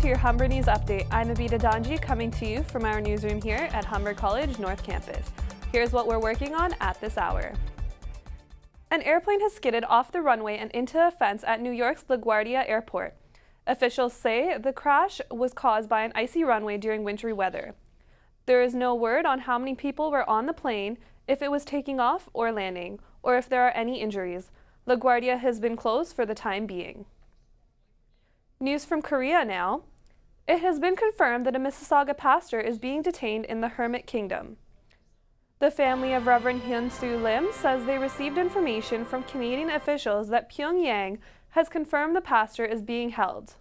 to your Humber News Update. I'm Abida Danji coming to you from our newsroom here at Humber College North Campus. Here's what we're working on at this hour. An airplane has skidded off the runway and into a fence at New York's LaGuardia Airport. Officials say the crash was caused by an icy runway during wintry weather. There is no word on how many people were on the plane, if it was taking off or landing, or if there are any injuries. LaGuardia has been closed for the time being. News from Korea now. It has been confirmed that a Mississauga pastor is being detained in the Hermit Kingdom. The family of Reverend Hyun-Soo Lim says they received information from Canadian officials that Pyongyang has confirmed the pastor is being held.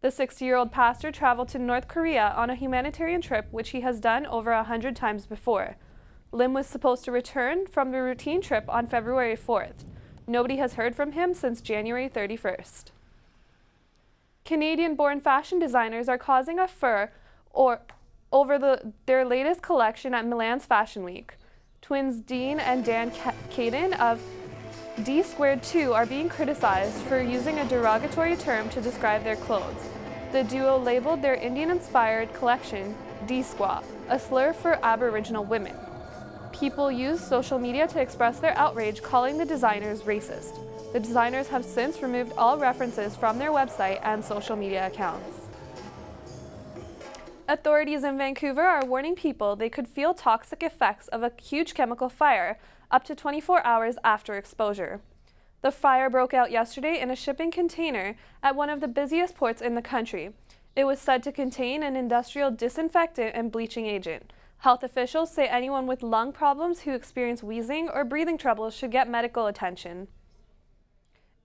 The 60-year-old pastor traveled to North Korea on a humanitarian trip, which he has done over 100 times before. Lim was supposed to return from the routine trip on February 4th. Nobody has heard from him since January 31st. Canadian-born fashion designers are causing a furor over their latest collection at Milan's Fashion Week. Twins Dean and Dan Caden of D2 are being criticized for using a derogatory term to describe their clothes. The duo labeled their Indian-inspired collection D-Squaw, a slur for Aboriginal women. People used social media to express their outrage, calling the designers racist. The designers have since removed all references from their website and social media accounts. Authorities in Vancouver are warning people they could feel toxic effects of a huge chemical fire up to 24 hours after exposure. The fire broke out yesterday in a shipping container at one of the busiest ports in the country. It was said to contain an industrial disinfectant and bleaching agent. Health officials say anyone with lung problems who experience wheezing or breathing troubles should get medical attention.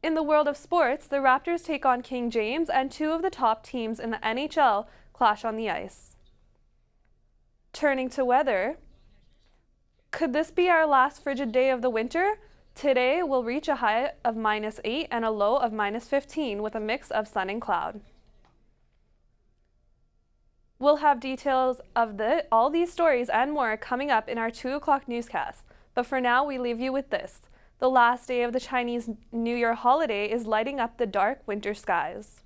In the world of sports, the Raptors take on King James, and two of the top teams in the NHL clash on the ice. Turning to weather, could this be our last frigid day of the winter? Today will reach a high of -8 and a low of -15 with a mix of sun and cloud. We'll have details of all these stories and more coming up in our 2 o'clock newscast. But for now, we leave you with this. The last day of the Chinese New Year holiday is lighting up the dark winter skies.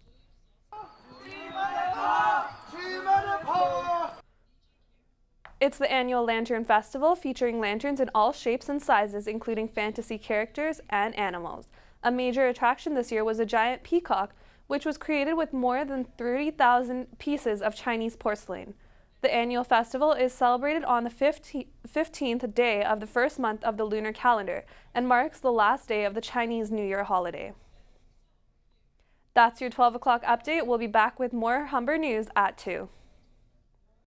It's the annual Lantern Festival, featuring lanterns in all shapes and sizes, including fantasy characters and animals. A major attraction this year was a giant peacock, which was created with more than 30,000 pieces of Chinese porcelain. The annual festival is celebrated on the 15th day of the first month of the lunar calendar and marks the last day of the Chinese New Year holiday. That's your 12 o'clock update. We'll be back with more Humber News at 2.